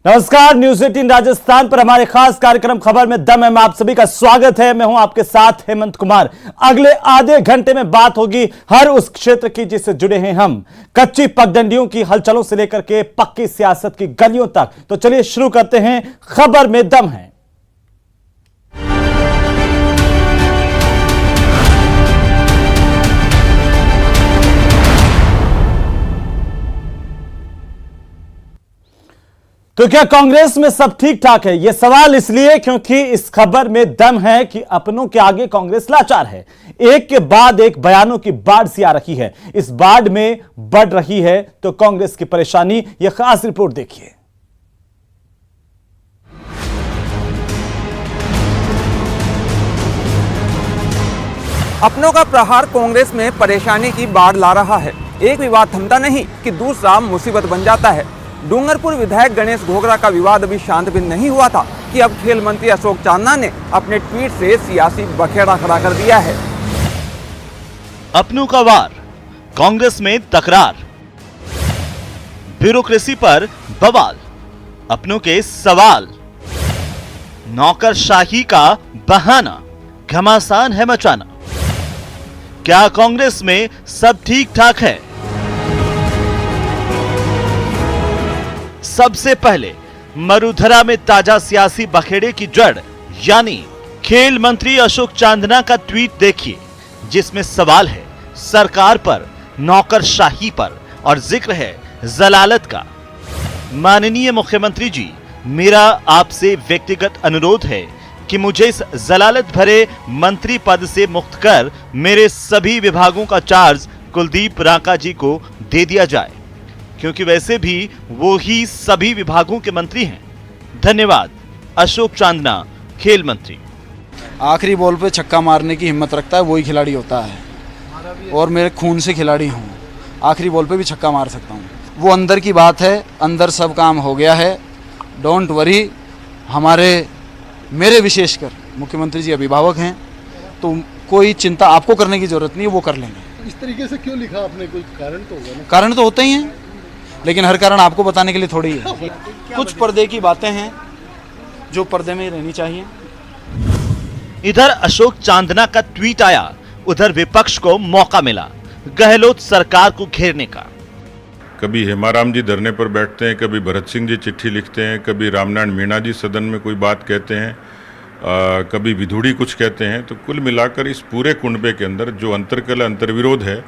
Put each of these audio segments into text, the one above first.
नमस्कार, न्यूज 18 राजस्थान पर हमारे खास कार्यक्रम खबर में दम है में आप सभी का स्वागत है। मैं हूं आपके साथ हेमंत कुमार। अगले आधे घंटे में बात होगी हर उस क्षेत्र की जिससे जुड़े हैं हम, कच्ची पगडंडियों की हलचलों से लेकर के पक्की सियासत की गलियों तक। तो चलिए शुरू करते हैं, खबर में दम है। तो क्या कांग्रेस में सब ठीक ठाक है? यह सवाल इसलिए क्योंकि इस खबर में दम है कि अपनों के आगे कांग्रेस लाचार है। एक के बाद एक बयानों की बाढ़ सी आ रही है। इस बाढ़ में बढ़ रही है तो कांग्रेस की परेशानी। यह खास रिपोर्ट देखिए। अपनों का प्रहार कांग्रेस में परेशानी की बाढ़ ला रहा है। एक विवाद थमता नहीं कि दूसरा मुसीबत बन जाता है। डूंगरपुर विधायक गणेश घोगरा का विवाद अभी शांत भी नहीं हुआ था कि अब खेल मंत्री अशोक चांदना ने अपने ट्वीट से सियासी बखेड़ा खड़ा कर दिया है। अपनों का वार, कांग्रेस में तकरार, ब्यूरोक्रेसी पर बवाल, अपनों के सवाल, नौकरशाही का बहाना, घमासान है मचाना। क्या कांग्रेस में सब ठीक ठाक है? सबसे पहले मरुधरा में ताजा सियासी बखेड़े की जड़ यानी खेल मंत्री अशोक चांदना का ट्वीट देखिए, जिसमें सवाल है सरकार पर, नौकरशाही पर और जिक्र है जलालत का। माननीय मुख्यमंत्री जी, मेरा आपसे व्यक्तिगत अनुरोध है कि मुझे इस जलालत भरे मंत्री पद से मुक्त कर मेरे सभी विभागों का चार्ज कुलदीप रांका जी को दे दिया जाए, क्योंकि वैसे भी वो ही सभी विभागों के मंत्री हैं। धन्यवाद। अशोक चांदना, खेल मंत्री। आखिरी बॉल पे छक्का मारने की हिम्मत रखता है वही खिलाड़ी होता है, और मेरे खून से खिलाड़ी हूँ। आखिरी बॉल पे भी छक्का मार सकता हूँ। वो अंदर की बात है, अंदर सब काम हो गया है। Don't worry. मेरे विशेषकर मुख्यमंत्री जी अभिभावक हैं, तो कोई चिंता आपको करने की जरूरत नहीं है, वो कर लेंगे। इस तरीके से क्यों लिखा आपने? कोई कारण तो होगा ना? कारण तो होते ही हैं, लेकिन हर कारण आपको बताने के लिए थोड़ी है। कुछ पर्दे की बातें हैं जो पर्दे में ही रहनी चाहिए। इधर अशोक चांदना का ट्वीट आया, उधर विपक्ष को मौका मिला गहलोत सरकार को घेरने का। कभी हेमाराम जी धरने पर बैठते हैं, कभी भरत सिंह जी चिट्ठी लिखते हैं, कभी रामनारायण मीणा जी सदन में कोई बात कहते हैं, कभी विधुड़ी कुछ कहते हैं। तो कुल मिलाकर इस पूरे कुंडबे के अंदर जो अंतरकलह अंतर्विरोध है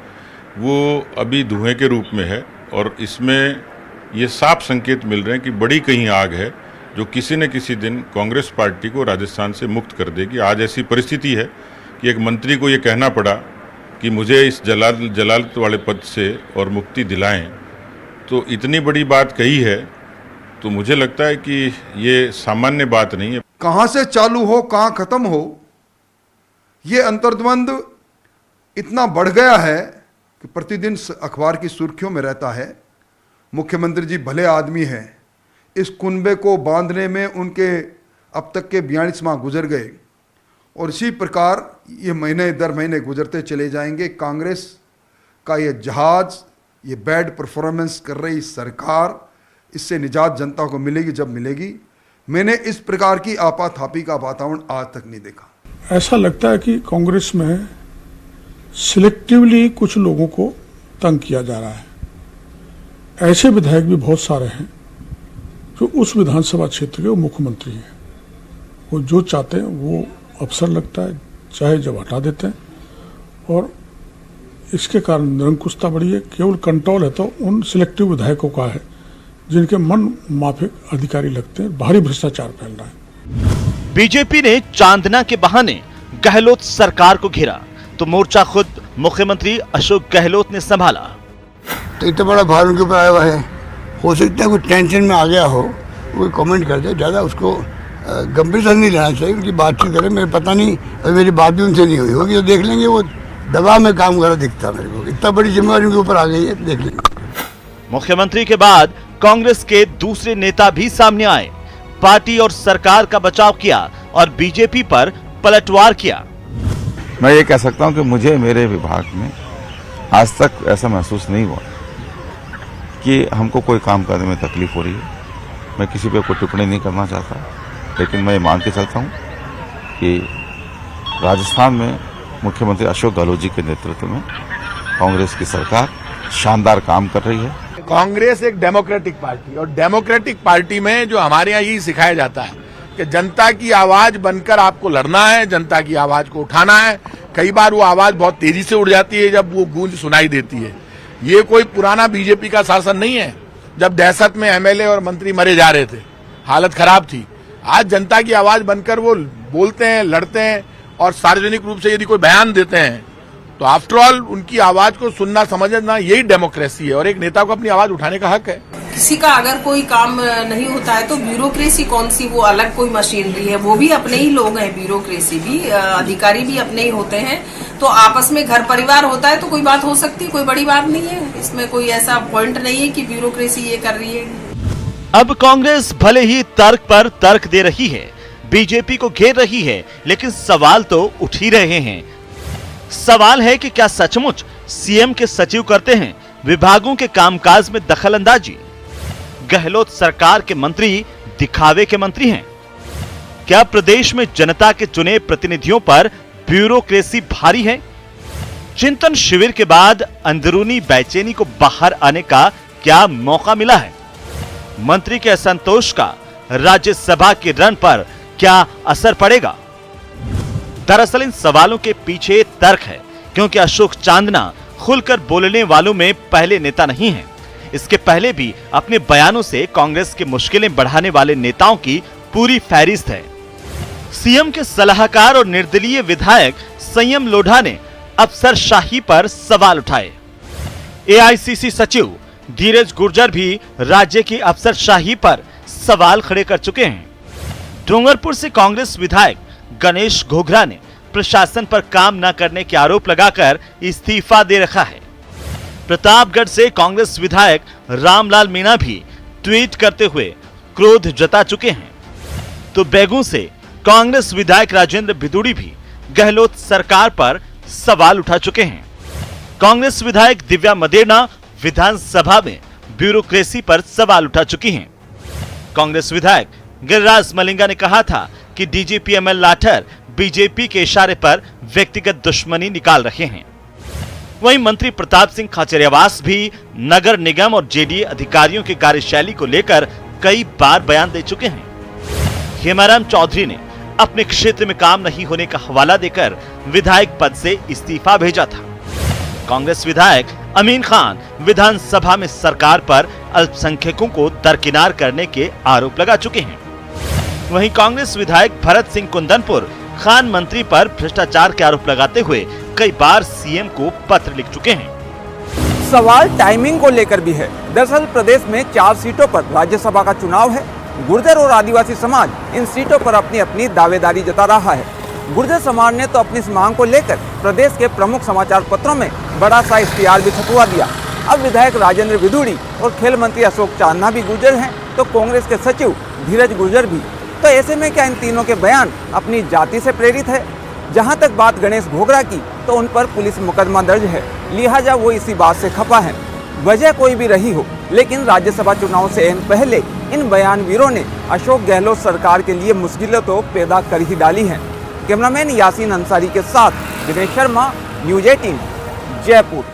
वो अभी धुएं के रूप में है, और इसमें ये साफ संकेत मिल रहे हैं कि बड़ी कहीं आग है जो किसी न किसी दिन कांग्रेस पार्टी को राजस्थान से मुक्त कर देगी। आज ऐसी परिस्थिति है कि एक मंत्री को ये कहना पड़ा कि मुझे इस जलालत वाले पद से और मुक्ति दिलाएं, तो इतनी बड़ी बात कही है, तो मुझे लगता है कि ये सामान्य बात नहीं है। कहां से चालू हो कहां खत्म हो, ये अंतर्द्वंद इतना बढ़ गया है कि प्रतिदिन अखबार की सुर्खियों में रहता है। मुख्यमंत्री जी भले आदमी हैं, इस कुनबे को बांधने में उनके अब तक के 42 माह गुजर गए, और इसी प्रकार ये महीने दर महीने गुजरते चले जाएंगे। कांग्रेस का ये जहाज, ये बैड परफॉर्मेंस कर रही सरकार, इससे निजात जनता को मिलेगी जब मिलेगी। मैंने इस प्रकार की आपाधापी का वातावरण आज तक नहीं देखा। ऐसा लगता है कि कांग्रेस में सिलेक्टिवली कुछ लोगों को तंग किया जा रहा है। ऐसे विधायक भी बहुत सारे हैं जो उस विधानसभा क्षेत्र के मुख्यमंत्री हैं। वो जो चाहते हैं वो अफसर लगता है, चाहे जब हटा देते हैं, और इसके कारण निरंकुशता बढ़ी है। केवल कंट्रोल है तो उन सिलेक्टिव विधायकों का है जिनके मन माफिक अधिकारी लगते हैं। भारी भ्रष्टाचार फैल रहा है। बीजेपी ने चांदना के बहाने गहलोत सरकार को घेरा तो मोर्चा खुद मुख्यमंत्री अशोक गहलोत ने संभाला। तो इतना बड़ा भार उनके ऊपर आया हुआ है, हो सकता है कुछ टेंशन में आ गया हो, कोई कमेंट कर दे। ज़्यादा उसको गंभीरता नहीं लेना चाहिए। उनकी बातचीत करें, मेरे पता नहीं, अभी मेरी बात भी उनसे नहीं हुई होगी, तो देख लेंगे। वो दबाव में काम कर रहा दिखता मेरे को। इतना बड़ी जिम्मेवारी उनके ऊपर आ गई है, देख लेंगे। मुख्यमंत्री के बाद कांग्रेस के दूसरे नेता भी सामने आए, पार्टी और सरकार का बचाव किया और बीजेपी पर पलटवार किया। मैं ये कह सकता हूं कि मुझे मेरे विभाग में आज तक ऐसा महसूस नहीं हुआ कि हमको कोई काम करने में तकलीफ हो रही है। मैं किसी पे कोई टिप्पणी नहीं करना चाहता, लेकिन मैं मान के चलता हूँ कि राजस्थान में मुख्यमंत्री अशोक गहलोत जी के नेतृत्व में कांग्रेस की सरकार शानदार काम कर रही है। कांग्रेस एक डेमोक्रेटिक पार्टी, और डेमोक्रेटिक पार्टी में जो हमारे यहाँ यही सिखाया जाता है कि जनता की आवाज बनकर आपको लड़ना है, जनता की आवाज को उठाना है। कई बार वो आवाज बहुत तेजी से उड़ जाती है जब वो गूंज सुनाई देती है। ये कोई पुराना बीजेपी का शासन नहीं है जब दहशत में एमएलए और मंत्री मरे जा रहे थे, हालत खराब थी। आज जनता की आवाज बनकर वो बोलते हैं, लड़ते हैं, और सार्वजनिक रूप से यदि कोई बयान देते हैं तो आफ्टर ऑल उनकी आवाज को सुनना समझना यही डेमोक्रेसी है, और एक नेता को अपनी आवाज उठाने का हक है। किसी का अगर कोई काम नहीं होता है तो ब्यूरोक्रेसी कौन सी, वो अलग कोई मशीनरी है, वो भी अपने ही लोग हैं, ब्यूरोक्रेसी भी, अधिकारी भी अपने ही होते हैं। तो आपस में घर परिवार होता है तो कोई बात हो सकती है, कोई बड़ी बात नहीं है, इसमें कोई ऐसा पॉइंट नहीं है कि ब्यूरोक्रेसी ये कर रही है। अब कांग्रेस भले ही तर्क पर तर्क दे रही है, बीजेपी को घेर रही है, लेकिन सवाल तो उठ ही रहे हैं। सवाल है कि क्या सचमुच सीएम के सचिव करते हैं विभागों के कामकाज में दखलंदाजी? गहलोत सरकार के मंत्री दिखावे के मंत्री हैं? क्या प्रदेश में जनता के चुने प्रतिनिधियों पर ब्यूरोक्रेसी भारी है? चिंतन शिविर के बाद अंदरूनी बेचैनी को बाहर आने का क्या मौका मिला है? मंत्री के असंतोष का राज्यसभा के रण पर क्या असर पड़ेगा? दरअसल इन सवालों के पीछे तर्क है, क्योंकि अशोक चांदना खुलकर बोलने वालों में पहले नेता नहीं है। इसके पहले भी अपने बयानों से कांग्रेस की मुश्किलें बढ़ाने वाले नेताओं की पूरी फहरिस्त है। सीएम के सलाहकार और निर्दलीय विधायक संयम लोढ़ा ने अफसरशाही पर सवाल उठाए। एआईसीसी सचिव धीरज गुर्जर भी राज्य की अफसरशाही पर सवाल खड़े कर चुके हैं। डूंगरपुर से कांग्रेस विधायक गणेश घोगरा ने प्रशासन पर काम न करने के आरोप लगाकर इस्तीफा दे रखा है। प्रतापगढ़ से कांग्रेस विधायक रामलाल मीणा भी ट्वीट करते हुए क्रोध जता चुके हैं। तो बेगू से कांग्रेस विधायक राजेंद्र भिदुड़ी भी गहलोत सरकार पर सवाल उठा चुके हैं। कांग्रेस विधायक दिव्या मदेरणा विधानसभा में ब्यूरोक्रेसी पर सवाल उठा चुकी हैं। कांग्रेस विधायक गिरिराज मलिंगा ने कहा था कि डीजीपी एमएल लाठर बीजेपी के इशारे पर व्यक्तिगत दुश्मनी निकाल रहे हैं। वहीं मंत्री प्रताप सिंह खाचरियावास भी नगर निगम और जेडीए अधिकारियों की कार्यशैली को लेकर कई बार बयान दे चुके हैं। हेमाराम चौधरी ने अपने क्षेत्र में काम नहीं होने का हवाला देकर विधायक पद से इस्तीफा भेजा था। कांग्रेस विधायक अमीन खान विधानसभा में सरकार पर अल्पसंख्यकों को दरकिनार करने के आरोप लगा चुके हैं। वहीं कांग्रेस विधायक भरत सिंह कुंदनपुर खान मंत्री पर भ्रष्टाचार के आरोप लगाते हुए कई बार सीएम को पत्र लिख चुके हैं। सवाल टाइमिंग को लेकर भी है। दरअसल प्रदेश में 4 सीटों पर राज्यसभा का चुनाव है। गुर्जर और आदिवासी समाज इन सीटों पर अपनी अपनी दावेदारी जता रहा है। गुर्जर समाज ने तो अपनी इस मांग को लेकर प्रदेश के प्रमुख समाचार पत्रों में बड़ा सा इश्तिहार भी छपवा दिया। अब विधायक राजेंद्र भिदुड़ी और खेल मंत्री अशोक चांदना भी गुर्जर हैं, तो कांग्रेस के सचिव धीरज गुर्जर भी। तो ऐसे में क्या इन तीनों के बयान अपनी जाति से प्रेरित है? जहां तक बात गणेश घोगरा की, तो उन पर पुलिस मुकदमा दर्ज है, लिहाजा वो इसी बात से खफा है। वजह कोई भी रही हो, लेकिन राज्यसभा चुनाव से पहले इन बयानवीरों ने अशोक गहलोत सरकार के लिए मुश्किलें तो पैदा कर ही डाली हैं। कैमरामैन यासीन अंसारी के साथ दिनेश शर्मा, न्यूज 18 जयपुर।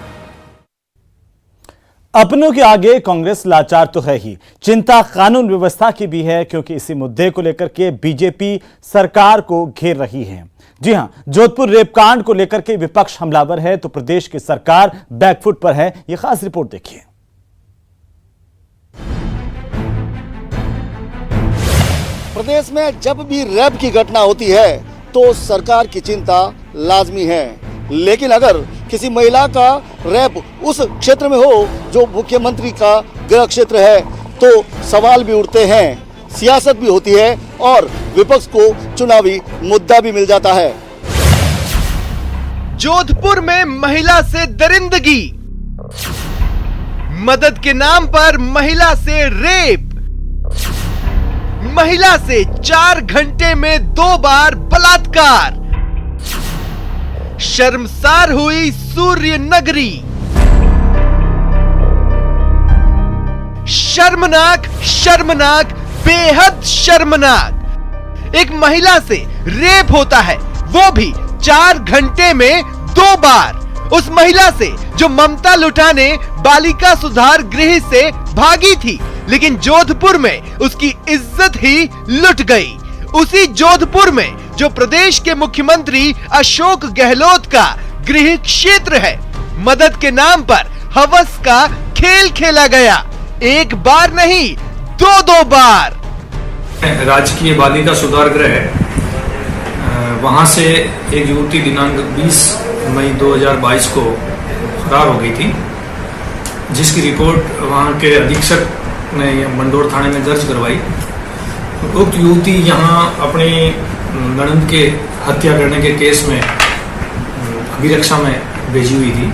अपनों के आगे कांग्रेस लाचार तो है ही, चिंता कानून व्यवस्था की भी है, क्योंकि इसी मुद्दे को लेकर के बीजेपी सरकार को घेर रही है। जी हां, जोधपुर रेपकांड को लेकर के विपक्ष हमलावर है तो प्रदेश की सरकार बैकफुट पर है। यह खास रिपोर्ट देखिए। प्रदेश में जब भी रेप की घटना होती है तो सरकार की चिंता लाजमी है, लेकिन अगर किसी महिला का रेप उस क्षेत्र में हो जो मुख्यमंत्री का गृह क्षेत्र है तो सवाल भी उठते हैं, सियासत भी होती है और विपक्ष को चुनावी मुद्दा भी मिल जाता है। जोधपुर में महिला से दरिंदगी, मदद के नाम पर महिला से रेप, महिला से 4 घंटे में 2 बार बलात्कार, शर्मसार हुई सूर्य नगरी। शर्मनाक शर्मनाक बेहद शर्मनाक। एक महिला से रेप होता है, वो भी 4 घंटे में 2 बार। उस महिला से जो ममता लुटाने बालिका सुधार गृह से भागी थी, लेकिन जोधपुर में उसकी इज्जत ही लुट गई। उसी जोधपुर में जो प्रदेश के मुख्यमंत्री अशोक गहलोत का गृह क्षेत्र है, मदद के नाम पर हवस का खेल खेला गया। एक बार नहीं, 2 बार। राजकीय बालिका सुधार गृह है, वहां से एक युवती दिनांक 20 मई 2022 को फरार हो गई थी, जिसकी रिपोर्ट वहां के अधीक्षक ने मंडोर थाने में दर्ज करवाई। उक्त युवती यहां अपनी ननद के हत्या करने के केस में अभिरक्षा में भेजी हुई थी।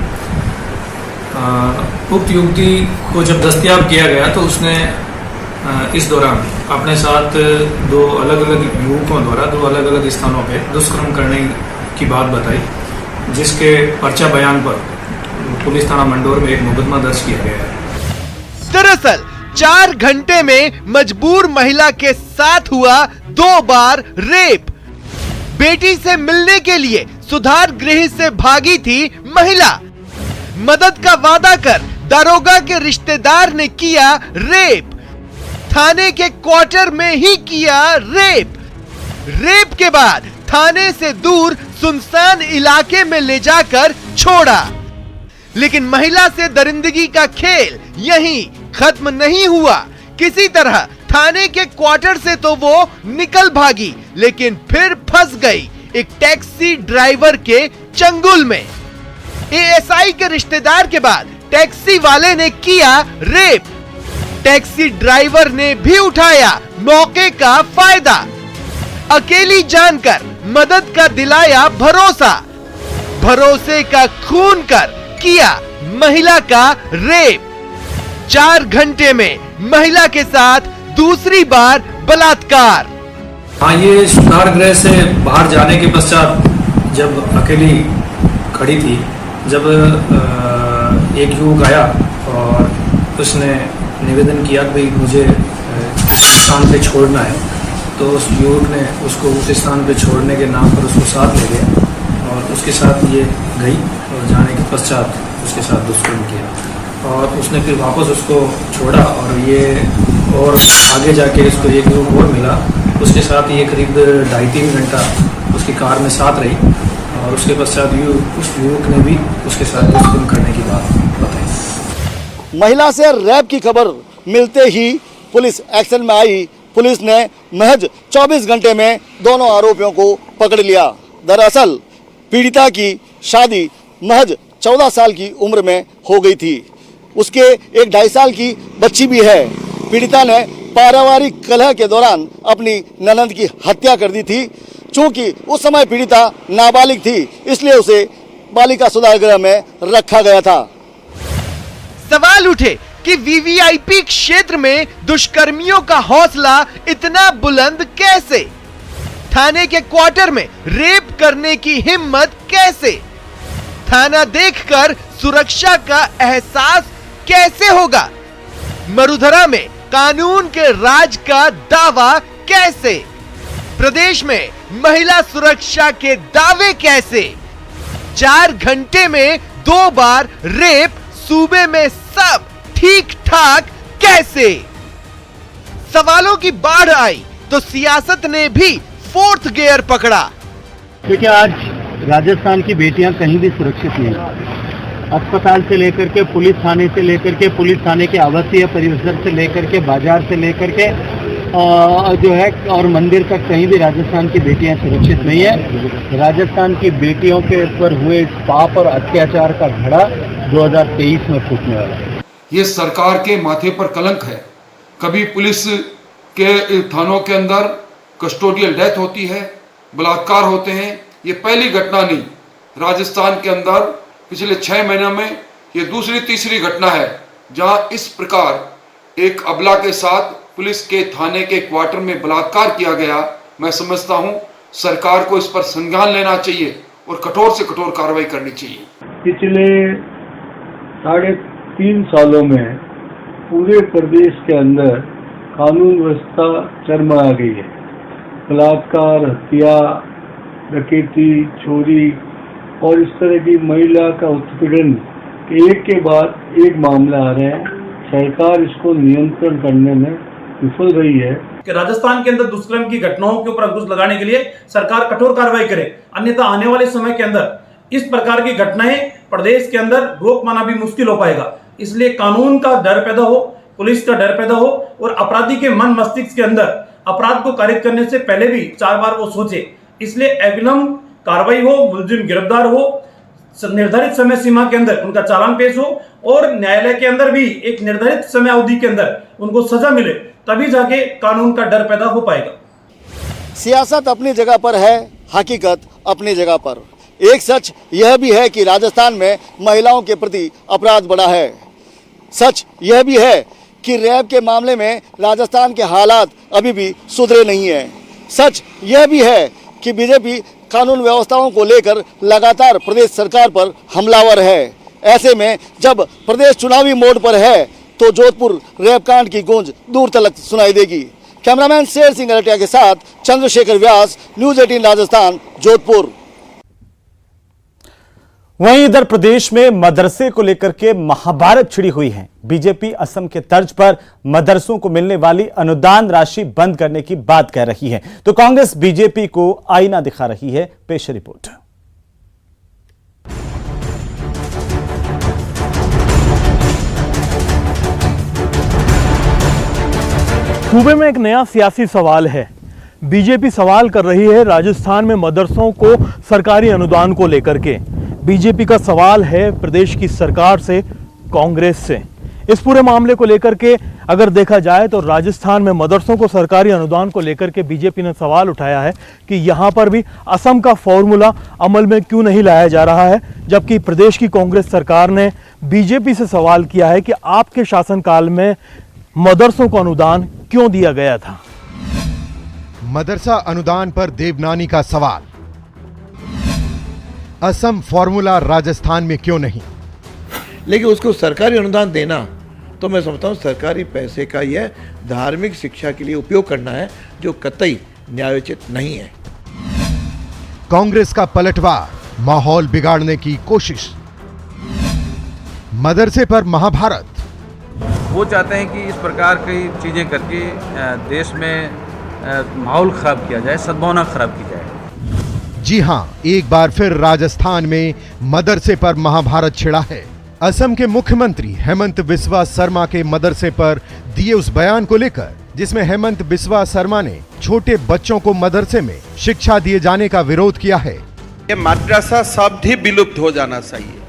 उक्त युवती को जब दस्तयाब किया गया तो उसने इस दौरान अपने साथ 2 अलग अलग युवकों द्वारा 2 अलग अलग स्थानों पे दुष्कर्म करने की बात बताई, जिसके पर्चा बयान पर पुलिस थाना मंडोर में एक मुकदमा दर्ज किया गया है। दरअसल 4 घंटे में मजबूर महिला के साथ हुआ 2 बार रेप। बेटी से मिलने के लिए सुधार गृह से भागी थी महिला। मदद का वादा कर दारोगा के रिश्तेदार ने किया रेप। थाने के क्वार्टर में ही किया रेप। रेप के बाद थाने से दूर सुनसान इलाके में ले जाकर छोड़ा। लेकिन महिला से दरिंदगी का खेल यहीं खत्म नहीं हुआ। किसी तरह थाने के क्वार्टर से तो वो निकल भागी, लेकिन फिर फंस गई एक टैक्सी ड्राइवर के चंगुल में। एएसआई के रिश्तेदार के बाद टैक्सी वाले ने किया रेप। टैक्सी ड्राइवर ने भी उठाया मौके का फायदा। अकेली जानकर मदद का दिलाया भरोसा। भरोसे का खून कर किया महिला का रेप। 4 घंटे में महिला के साथ दूसरी बार बलात्कार। हाँ, ये सुधार गृह से बाहर जाने के पश्चात जब अकेली खड़ी थी, जब एक युवक आया और उसने निवेदन किया कि भाई मुझे इस स्थान पे छोड़ना है, तो उस युवक ने उसको उस स्थान पे छोड़ने के नाम पर उसको साथ ले गया और उसके साथ ये गई और जाने के पश्चात उसके साथ दुष्कर्म किया और उसने फिर वापस उसको छोड़ा और ये और आगे जाके इसको एक युवक और मिला, उसके साथ ये करीब 2.5-3 घंटा उसकी कार में साथ रही और उसके पश्चात उस युवक ने भी उसके साथ दुष्कर्म करने की बात बताई। महिला से रैप की खबर मिलते ही पुलिस एक्शन में आई। पुलिस ने महज 24 घंटे में दोनों आरोपियों को पकड़ लिया। दरअसल पीड़िता की शादी महज 14 साल की उम्र में हो गई थी। उसके एक 2.5 साल की बच्ची भी है। पीड़िता ने पारिवारिक कलह के दौरान अपनी ननद की हत्या कर दी थी। चूंकि उस समय पीड़िता नाबालिग थी, इसलिए उसे बालिका सुधार गृह में रखा गया था। सवाल उठे कि वीवीआईपी क्षेत्र में दुष्कर्मियों का हौसला इतना बुलंद कैसे? थाने के क्वार्टर में रेप करने की हिम्मत कैसे? थाना देखकर सुरक्षा का एहसास कैसे होगा? मरुधरा में कानून के राज का दावा कैसे? प्रदेश में महिला सुरक्षा के दावे कैसे? 4 घंटे में 2 बार रेप, सूबे में सब ठीक ठाक कैसे? सवालों की बाढ़ आई तो सियासत ने भी 4th गियर पकड़ा। देखिए, आज राजस्थान की बेटियां कहीं भी सुरक्षित नहीं। अस्पताल से लेकर के पुलिस थाने से लेकर के पुलिस थाने के आवासीय परिसर से लेकर के बाजार से लेकर के जो है और मंदिर तक कहीं भी राजस्थान की बेटियां सुरक्षित नहीं है। राजस्थान की बेटियों के ऊपर हुए इस पाप और अत्याचार का घड़ा 2023 में फूटने वाला है। ये सरकार के माथे पर कलंक है। कभी पुलिस के थानों के अंदर कस्टोडियल डेथ होती है, बलात्कार होते हैं। ये पहली घटना नहीं, राजस्थान के अंदर पिछले 6 महीनों में ये दूसरी तीसरी घटना है जहां इस प्रकार एक अबला के साथ पुलिस के थाने के क्वार्टर में बलात्कार किया गया। मैं समझता हूं सरकार को इस पर संज्ञान लेना चाहिए और कठोर से कठोर कार्रवाई करनी चाहिए। पिछले 3.5 सालों में पूरे प्रदेश के अंदर कानून व्यवस्था चरमरा गई है। बलात्कार, हत्या, डकैती, चोरी और इस तरह की महिला का उत्पीड़न एक के बाद एक मामला आ रहे हैं। सरकार इसको नियंत्रण करने में विफल रही है कि राजस्थान के अंदर दुष्कर्म की घटनाओं के ऊपर अंकुश लगाने के लिए सरकार कठोर कार्रवाई करे, अन्यथा आने वाले समय के अंदर इस प्रकार की घटनाएं प्रदेश के अंदर रोक पाना भी मुश्किल हो पाएगा। इसलिए कानून का डर पैदा हो, पुलिस का डर पैदा हो और अपराधी के मन मस्तिष्क के अंदर अपराध को कारित करने से पहले भी 4 बार वो सोचे। इसलिए अविलंब कार्रवाई हो, मुलजिम गिरफ्तार हो, निर्धारित समय सीमा के अंदर उनका चालान पेश हो और न्यायालय के अंदर भी एक निर्धारित समय अवधि के अंदर उनको सजा मिले, तभी जाके कानून का डर पैदा हो पाएगा। सियासत अपनी जगह पर है, हकीकत अपनी जगह पर। एक सच यह भी है कि राजस्थान में महिलाओं के प्रति अपराध बढ़ा है। सच यह भी है कि रेप के मामले में राजस्थान के हालात अभी भी सुधरे नहीं हैं। सच यह भी है कि बीजेपी कानून व्यवस्थाओं को लेकर लगातार प्रदेश सरकार पर हमलावर है। ऐसे में जब प्रदेश चुनावी मोड पर है तो जोधपुर रेप कांड की गूंज दूर तक सुनाई देगी। कैमरामैन शेर सिंह अरटिया के साथ चंद्रशेखर व्यास, न्यूज 18 राजस्थान, जोधपुर। वहीं इधर प्रदेश में मदरसे को लेकर के महाभारत छिड़ी हुई है। बीजेपी असम के तर्ज पर मदरसों को मिलने वाली अनुदान राशि बंद करने की बात कह रही है, तो कांग्रेस बीजेपी को आईना दिखा रही है। पेश रिपोर्ट। सूबे में एक नया सियासी सवाल है। बीजेपी सवाल कर रही है राजस्थान में मदरसों को सरकारी अनुदान को लेकर के। बीजेपी का सवाल है प्रदेश की सरकार से, कांग्रेस से। इस पूरे मामले को लेकर के अगर देखा जाए तो राजस्थान में मदरसों को सरकारी अनुदान को लेकर के बीजेपी ने सवाल उठाया है कि यहाँ पर भी असम का फॉर्मूला अमल में क्यों नहीं लाया जा रहा है, जबकि प्रदेश की कांग्रेस सरकार ने बीजेपी से सवाल किया है कि आपके शासनकाल में मदरसों को अनुदान क्यों दिया गया था। मदरसा अनुदान पर देवनानी का सवाल, असम फॉर्मूला राजस्थान में क्यों नहीं? लेकिन उसको सरकारी अनुदान देना तो मैं समझता हूं सरकारी पैसे का यह धार्मिक शिक्षा के लिए उपयोग करना है, जो कतई न्यायोचित नहीं है। कांग्रेस का पलटवार, माहौल बिगाड़ने की कोशिश। मदरसे पर महाभारत। वो चाहते हैं कि इस प्रकार की चीजें करके देश में माहौल खराब किया जाए, सद्भावना खराब की जाए। जी हां, एक बार फिर राजस्थान में मदरसे पर महाभारत छिड़ा है। असम के मुख्यमंत्री हेमंत बिस्वा शर्मा के मदरसे पर दिए उस बयान को लेकर जिसमें हेमंत बिस्वा शर्मा ने छोटे बच्चों को मदरसे में शिक्षा दिए जाने का विरोध किया है। ये मदरसा शब्द ही विलुप्त हो जाना चाहिए।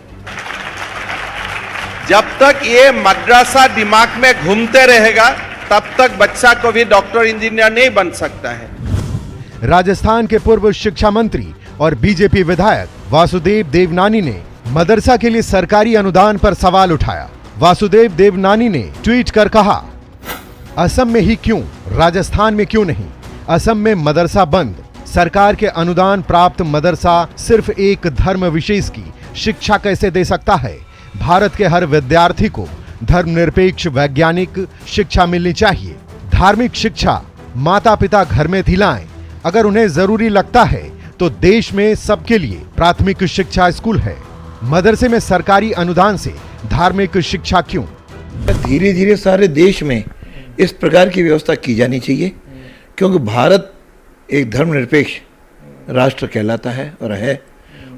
जब तक ये मदरसा दिमाग में घूमते रहेगा तब तक बच्चा को भी डॉक्टर इंजीनियर नहीं बन सकता है। राजस्थान के पूर्व शिक्षा मंत्री और बीजेपी विधायक वासुदेव देवनानी ने मदरसा के लिए सरकारी अनुदान पर सवाल उठाया। वासुदेव देवनानी ने ट्वीट कर कहा, असम में ही क्यों, राजस्थान में क्यों नहीं? असम में मदरसा बंद, सरकार के अनुदान प्राप्त मदरसा सिर्फ एक धर्म विशेष की शिक्षा कैसे दे सकता है? भारत के हर विद्यार्थी को धर्मनिरपेक्ष वैज्ञानिक शिक्षा मिलनी चाहिए। धार्मिक शिक्षा माता पिता घर में दिलाएं। अगर उन्हें जरूरी लगता है तो देश में सबके लिए प्राथमिक शिक्षा स्कूल है। मदरसे में सरकारी अनुदान से धार्मिक शिक्षा क्यों? धीरे धीरे सारे देश में इस प्रकार की व्यवस्था की जानी चाहिए, क्योंकि भारत एक धर्मनिरपेक्ष राष्ट्र कहलाता है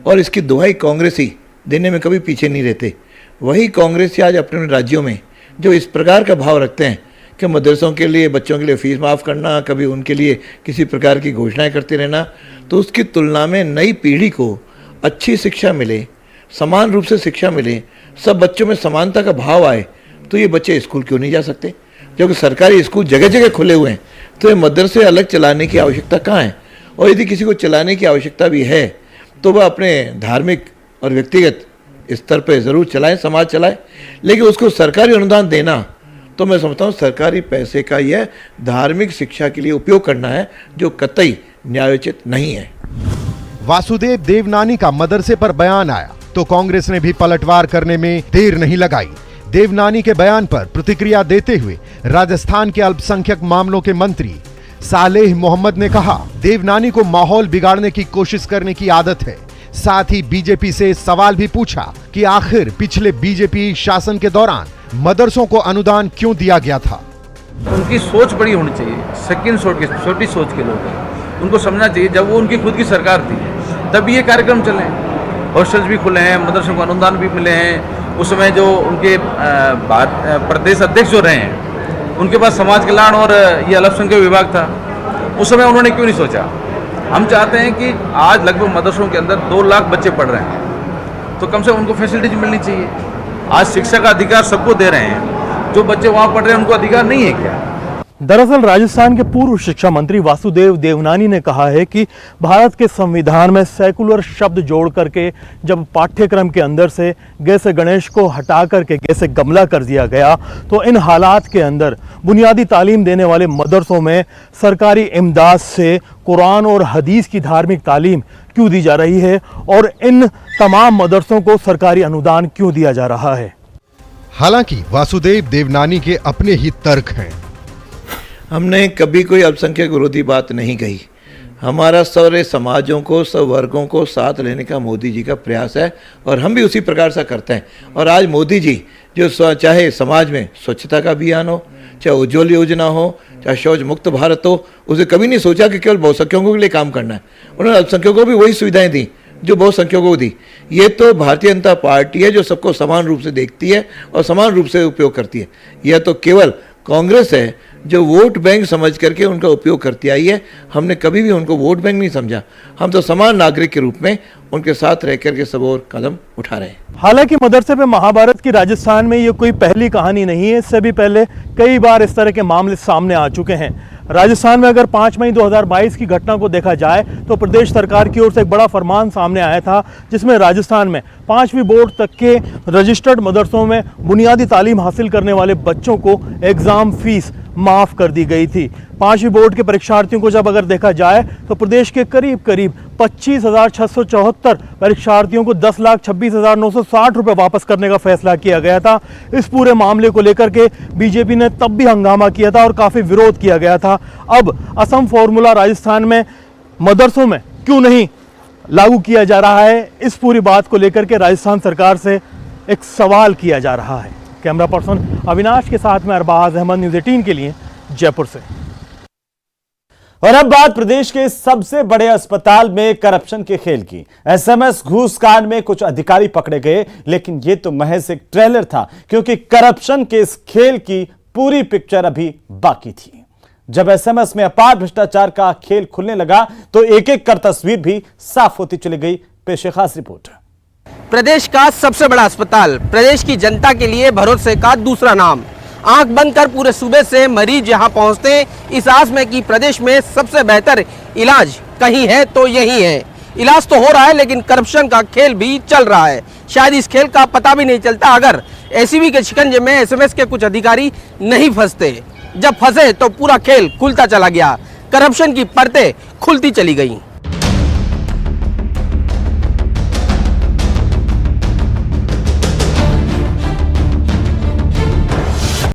और इसकी दुहाई कांग्रेसी देने में कभी पीछे नहीं रहते। वही कांग्रेसी आज अपने राज्यों में जो इस प्रकार का भाव रखते हैं कि मदरसों के लिए बच्चों के लिए फीस माफ़ करना, कभी उनके लिए किसी प्रकार की घोषणाएं करते रहना, तो उसकी तुलना में नई पीढ़ी को अच्छी शिक्षा मिले, समान रूप से शिक्षा मिले, सब बच्चों में समानता का भाव आए, तो ये बच्चे स्कूल क्यों नहीं जा सकते? क्योंकि सरकारी स्कूल जगह जगह खुले हुए हैं, तो ये मदरसे अलग चलाने की आवश्यकता कहाँ है? और यदि किसी को चलाने की आवश्यकता भी है तो वह अपने धार्मिक और व्यक्तिगत स्तर पर ज़रूर चलाएं, समाज चलाए, लेकिन उसको सरकारी अनुदान देना तो मैं समझता हूँ सरकारी पैसे का यह धार्मिक शिक्षा के लिए उपयोग करना है, जो कतई न्यायोचित नहीं है। वासुदेव देवनानी का मदरसे पर बयान आया तो कांग्रेस ने भी पलटवार करने में देर नहीं लगाई। देवनानी के बयान पर प्रतिक्रिया देते हुए राजस्थान के अल्पसंख्यक मामलों के मंत्री सालेह मोहम्मद ने कहा, देवनानी को माहौल बिगाड़ने की कोशिश करने की आदत है। साथ ही बीजेपी से सवाल भी पूछा कि आखिर पिछले बीजेपी शासन के दौरान मदरसों को अनुदान क्यों दिया गया था। उनकी सोच बड़ी होनी चाहिए, सेकंड सोच के, छोटी सोच के लोग हैं, उनको समझना चाहिए जब वो उनकी खुद की सरकार थी तब ये कार्यक्रम चले, हॉस्टल्स भी खुले हैं, मदरसों को अनुदान भी मिले हैं। उस समय जो उनके प्रदेश अध्यक्ष जो रहे हैं उनके पास समाज कल्याण और ये अल्पसंख्यक विभाग था, उस समय उन्होंने क्यों नहीं सोचा। हम चाहते हैं कि आज लगभग मदरसों के अंदर 2 लाख बच्चे पढ़ रहे हैं, तो कम से कम उनको फैसिलिटीज मिलनी चाहिए। आज शिक्षा का अधिकार सबको दे रहे हैं, जो बच्चे वहाँ पढ़ रहे हैं उनको अधिकार नहीं है क्या? दरअसल राजस्थान के पूर्व शिक्षा मंत्री वासुदेव देवनानी ने कहा है कि भारत के संविधान में सेकुलर शब्द जोड़ करके जब पाठ्यक्रम के अंदर से जैसे गणेश को हटा करके जैसे गमला कर दिया गया, तो इन हालात के अंदर बुनियादी तालीम देने वाले मदरसों में सरकारी इमदाद से कुरान और हदीस की धार्मिक तालीम क्यों दी जा रही है और इन तमाम मदरसों को सरकारी अनुदान क्यों दिया जा रहा है। हालांकि वासुदेव देवनानी के अपने ही तर्क हैं। हमने कभी कोई अल्पसंख्यक विरोधी बात नहीं कही। हमारा सारे समाजों को, सब वर्गों को साथ लेने का मोदी जी का प्रयास है और हम भी उसी प्रकार से करते हैं। और आज मोदी जी जो चाहे समाज में स्वच्छता का अभियान हो, चाहे उज्ज्वल योजना हो, चाहे शौच मुक्त भारत हो, उसे कभी नहीं सोचा कि केवल बहुसंख्यकों के लिए काम करना है। उन्होंने अल्पसंख्यकों को भी वही सुविधाएं दी जो बहुसंख्यकों को दी। ये तो भारतीय जनता पार्टी है जो सबको समान रूप से देखती है और समान रूप से उपयोग करती है। यह तो केवल कांग्रेस है जो वोट बैंक समझ करके उनका उपयोग करती आई है। हमने कभी भी उनको वोट बैंक नहीं समझा। हम तो समान नागरिक के रूप में उनके साथ रह करके सब और कदम उठा रहे हैं। हालांकि मदरसे पे महाभारत की राजस्थान में ये कोई पहली कहानी नहीं है। इससे भी पहले कई बार इस तरह के मामले सामने आ चुके हैं। राजस्थान में अगर 5 मई 2022 की घटना को देखा जाए तो प्रदेश सरकार की ओर से एक बड़ा फरमान सामने आया था, जिसमें राजस्थान में 5वीं बोर्ड तक के रजिस्टर्ड मदरसों में बुनियादी तालीम हासिल करने वाले बच्चों को एग्ज़ाम फीस माफ़ कर दी गई थी। 5वीं बोर्ड के परीक्षार्थियों को जब अगर देखा जाए तो प्रदेश के करीब 25,674 परीक्षार्थियों को 10,26,960 रुपये वापस करने का फैसला किया गया था। इस पूरे मामले को लेकर के बीजेपी ने तब भी हंगामा किया था और काफ़ी विरोध किया गया था। अब असम फॉर्मूला राजस्थान में मदरसों में क्यों नहीं लागू किया जा रहा है, इस पूरी बात को लेकर के राजस्थान सरकार से एक सवाल किया जा रहा है। कैमरा पर्सन अविनाश के साथ में अरबाज अहमद, न्यूज़ 18 के लिए जयपुर से। और अब बात प्रदेश के सबसे बड़े अस्पताल में करप्शन के खेल की। एसएमएस घूस कांड में कुछ अधिकारी पकड़े गए, लेकिन यह तो महज एक ट्रेलर था, क्योंकि करप्शन के इस खेल की पूरी पिक्चर अभी बाकी थी। जब एसएमएस में अपार भ्रष्टाचार का खेल खुलने लगा तो एक एक कर तस्वीर भी साफ होती चली गई। पेश है खास रिपोर्ट। प्रदेश का सबसे बड़ा अस्पताल, प्रदेश की जनता के लिए भरोसे का दूसरा नाम। आंख बंद कर पूरे सूबे से मरीज यहां पहुंचते हैं इस आस में कि प्रदेश में सबसे बेहतर इलाज कहीं है तो यही है। इलाज तो हो रहा है, लेकिन करप्शन का खेल भी चल रहा है। शायद इस खेल का पता भी नहीं चलता अगर एसीबी के शिकंजे में एसएमएस के कुछ अधिकारी नहीं फंसते। जब फंसे तो पूरा खेल खुलता चला गया, करप्शन की परतें खुलती चली गई।